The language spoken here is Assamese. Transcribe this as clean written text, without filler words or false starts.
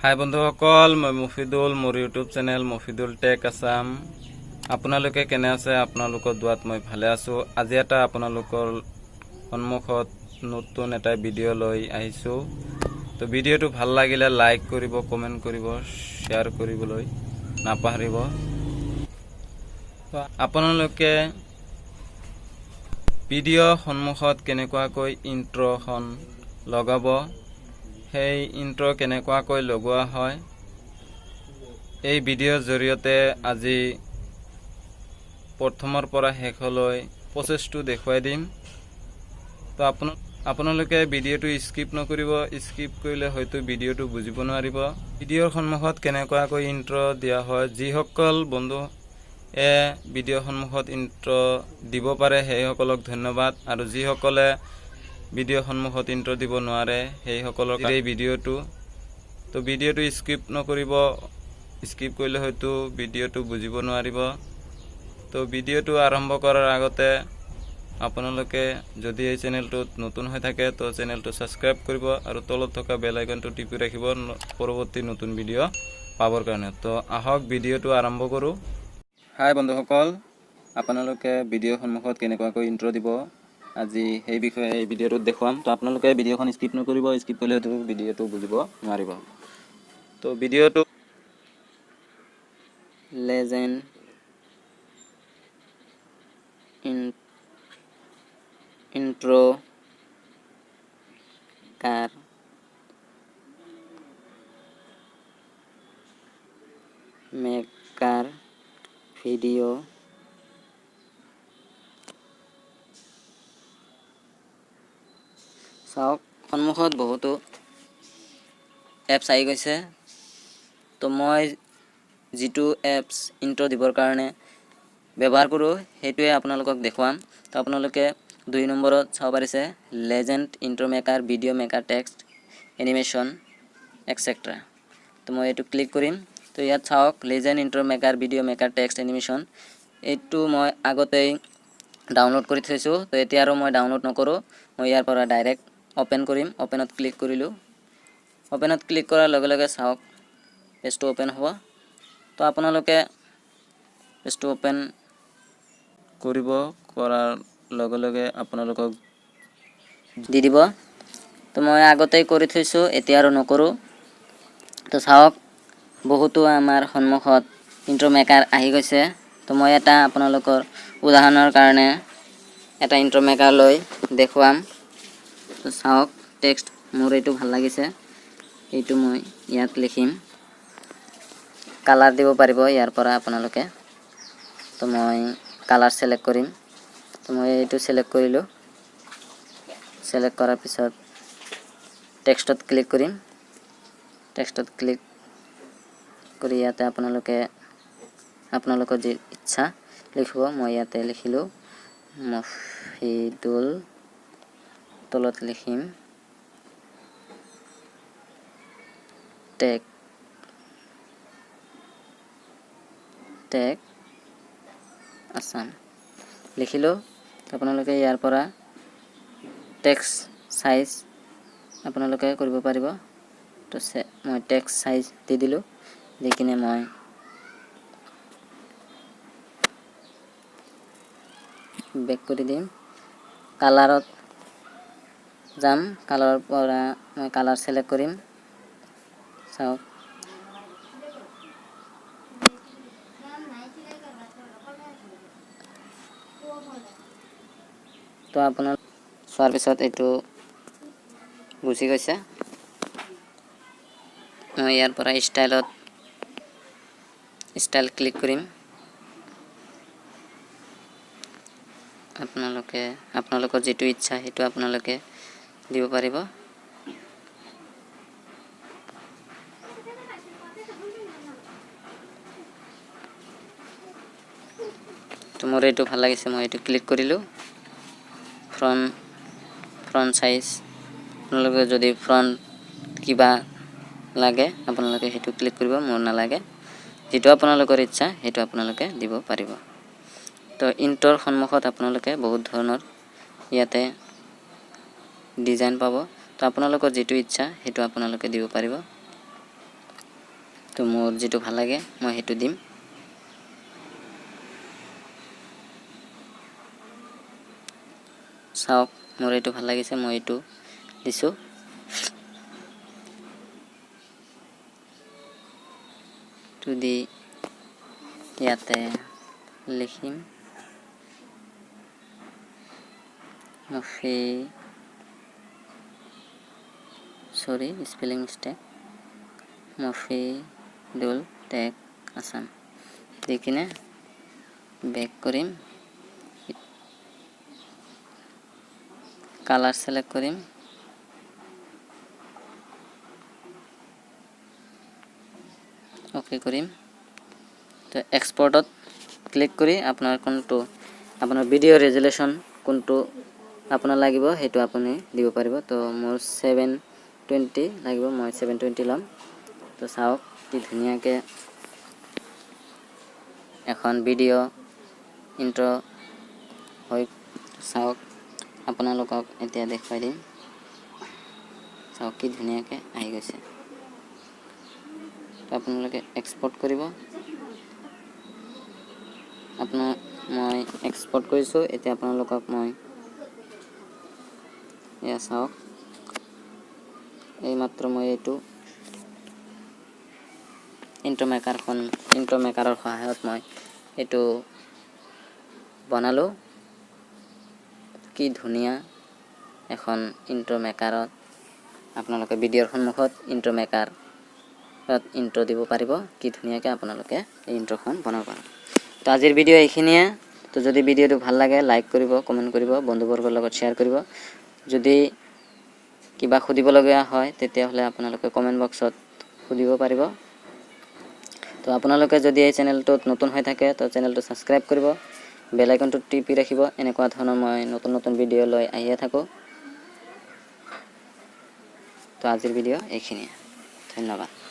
হাই বন্ধুসকল, মই মুফিদুল, মোৰ YouTube channel Mufidul tech Assam. আপোনালোকে কেনে আছে? আপোনালোকৰ দুৱাত মই ভালে আছোঁ। আজি এটা আপোনালোকৰ সন্মুখত নতুন এটা ভিডিঅ' লৈ আহিছোঁ। তো ভিডিঅ'টো ভাল লাগিলে লাইক কৰিব, কমেণ্ট কৰিব, শ্বেয়াৰ কৰিবলৈ নাপাহৰিব। আপোনালোকে ভিডিঅ' সন্মুখত কেনেকুৱাকৈ ইন্ট্ৰ'খন লগাব, সেই ইন্ট্ৰ কেনেকুৱাকৈ লগোৱা হয়, এই ভিডিঅ'ৰ জৰিয়তে আজি প্ৰথমৰ পৰা শেষলৈ প্ৰচেছটো দেখুৱাই দিম। তো আপোনালোকে ভিডিঅ'টো স্কিপ নকৰিব। স্কিপ কৰিলে হয়তো ভিডিঅ'টো বুজিব নোৱাৰিব। ভিডিঅ'ৰ সন্মুখত কেনেকুৱাকৈ ইন্ট্ৰ দিয়া হয়, যিসকল বন্ধু ভিডিঅ'ৰ সন্মুখত ইন্ট্ৰ দিব পাৰে সেইসকলক ধন্যবাদ, আৰু যিসকলে ভিডিঅ' সন্মুখত ইন্ট্ৰ দিব নোৱাৰে সেইসকলক এই ভিডিঅ'টো স্কিপ নকৰিব। স্কিপ কৰিলে হয়তো ভিডিঅ'টো বুজিব নোৱাৰিব। তো ভিডিঅ'টো আৰম্ভ কৰাৰ আগতে আপোনালোকে যদি এই চেনেলটোত নতুন হৈ থাকে তো চেনেলটো ছাবস্ক্ৰাইব কৰিব আৰু তলত থকা বেল আইকনটো টিপি ৰাখিব পৰৱৰ্তী নতুন ভিডিঅ' পাবৰ কাৰণে। তো আহক ভিডিঅ'টো আৰম্ভ কৰোঁ। হাই বন্ধুসকল, আপোনালোকে ভিডিঅ'ৰ সন্মুখত কেনেকুৱাকৈ ইন্ট্ৰ দিব আজি সেই বিষয়ে এই ভিডিঅ'টোত দেখুৱাম। তো আপোনালোকে ভিডিঅ'খন স্কিপ নকৰিব। স্কিপ কৰিলে হয়তো ভিডিঅ'টো বুজিব নোৱাৰিব। তো ভিডিঅ'টো লেজেণ্ড ইন্ট্ৰ কাৰ মেকাৰ ভিডিঅ' চাওক, সন্মুখত বহুতো এপছ আহি গৈছে। তো মই যিটো এপছ ইন্ট্ৰ দিবৰ কাৰণে ব্যৱহাৰ কৰোঁ সেইটোৱে আপোনালোকক দেখুৱাম। তো আপোনালোকে 2 নম্বৰত চাব পাৰিছে legend intro maker, video' maker, text animation et cetera. তো মই এইটো ক্লিক কৰিম। তো ইয়াত চাওক legend intro maker, video' maker, text animation, এইটো মই আগতেই ডাউনলোড কৰি থৈছোঁ। তো এতিয়া আৰু মই ডাউনলোড নকৰোঁ, মই ইয়াৰ পৰা ডাইৰেক্ট অ'পেন কৰিম। অ'পেনত ক্লিক কৰিলোঁ। অ'পেনত ক্লিক কৰাৰ লগে লগে চাওক পেজটো অ'পেন হ'ব। তো আপোনালোকে পেজটো অ'পেন কৰিব, কৰাৰ লগে লগে আপোনালোকক দি দিব। তো মই আগতেই কৰি থৈছোঁ, এতিয়া আৰু নকৰোঁ। তো চাওক বহুতো আমাৰ সন্মুখত ইন্ট্ৰ মেকাৰ আহি গৈছে। তো মই এটা আপোনালোকৰ উদাহৰণৰ কাৰণে এটা ইন্ট্ৰ মেকাৰ লৈ দেখুৱাম। তো চাওক টেক্সট মোৰ এইটো ভাল লাগিছে, এইটো মই ইয়াত লিখিম। কালাৰ দিব পাৰিব ইয়াৰ পৰা আপোনালোকে। তো মই কালাৰ চিলেক্ট কৰিম। তো মই এইটো চিলেক্ট কৰিলোঁ। চিলেক্ট কৰাৰ পিছত টেক্সটত ক্লিক কৰিম। টেক্সটত ক্লিক কৰি ইয়াতে আপোনালোকৰ যি ইচ্ছা লিখিব। মই ইয়াতে লিখিলোঁ মুফিদুল, তলত লিখিম টেক আছাম লিখিলোঁ। আপোনালোকে ইয়াৰ পৰা টেক্সট চাইজ আপোনালোকে কৰিব পাৰিব। তো মই টেক্সট চাইজ দি দিলোঁ। দি কিনে মই বেক কৰি দিম। কালাৰত যাম। কালাৰৰ পৰা মই কালাৰ চিলেক্ট কৰিম। চাওক তো আপোনাৰ চোৱাৰ পিছত এইটো গুচি গৈছে। মই ইয়াৰ পৰা ষ্টাইল ক্লিক কৰিম। আপোনালোকৰ যিটো ইচ্ছা সেইটো আপোনালোকে দিব পাৰিব। তো মোৰ এইটো ভাল লাগিছে, মই এইটো ক্লিক কৰিলোঁ। ফ্ৰণ্ট চাইজ, আপোনালোকে যদি ফ্ৰণ্ট কিবা লাগে আপোনালোকে সেইটো ক্লিক কৰিব, মোৰ নালাগে। যিটো আপোনালোকৰ ইচ্ছা সেইটো আপোনালোকে দিব পাৰিব। তো ইন্ট্ৰৰ সন্মুখত আপোনালোকে বহুত ধৰণৰ ইয়াতে ডিজাইন পাব। তো আপোনালোকৰ যিটো ইচ্ছা সেইটো আপোনালোকে দিব পাৰিব। তো মোৰ যিটো ভাল লাগে মই সেইটো দিম। চাওক মোৰ এইটো ভাল লাগিছে, মই এইটো দিছোঁ। তো দি ইয়াতে লিখিম স্পেলিং মিষ্টেক, মফিদুল টেক আছাম দি কিনে বেক কৰিম। কালাৰ সিলেক্ট কৰিম, ওকে কৰিম। তো এক্সপোৰ্টত ক্লিক কৰি আপোনাৰ আপোনাৰ ভিডিঅ' ৰেজুলেশ্যন কোনটো আপোনাৰ লাগিব সেইটো আপুনি দিব পাৰিব। তো মোৰ 720 লাগিব, মই 720 ল'ম। তো চাওক কি ধুনীয়াকৈ এখন ভিডিঅ' ইন্ট্ৰ হৈ চাওক আপোনালোকক এতিয়া দেখুৱাই দিম। চাওক কি ধুনীয়াকৈ আহি গৈছে। তো আপোনালোকে এক্সপোৰ্ট কৰিব। মই এক্সপোৰ্ট কৰিছোঁ। এতিয়া আপোনালোকক মই এয়া চাওক, এইমাত্ৰ মই এইটো ইন্ট্ৰ মেকাৰৰ সহায়ত মই এইটো বনালোঁ। কি ধুনীয়া এখন ইন্ট্ৰ মেকাৰত আপোনালোকে ভিডিঅ'ৰ সন্মুখত ইন্ট্ৰ দিব পাৰিব। কি ধুনীয়াকৈ আপোনালোকে এই ইন্ট্ৰখন বনাব পাৰিব। তো আজিৰ ভিডিঅ' এইখিনিয়ে। তো যদি ভিডিঅ'টো ভাল লাগে লাইক কৰিব, কমেণ্ট কৰিব, বন্ধুবৰ্গৰ লগত শ্বেয়াৰ কৰিব। যদি কিবা সুধিবলগীয়া হয় তেতিয়াহ'লে আপোনালোকে কমেণ্ট বক্সত সুধিব পাৰিব। তো আপোনালোকে যদি এই চেনেলটোত নতুন হৈ থাকে তো চেনেলটো ছাবস্ক্ৰাইব কৰিব, বেল আইকনটো টিপি ৰাখিব। এনেকুৱা ধৰণৰ মই নতুন ভিডিঅ' লৈ আহিয়ে থাকোঁ। তো আজিৰ ভিডিঅ' এইখিনিয়ে, ধন্যবাদ।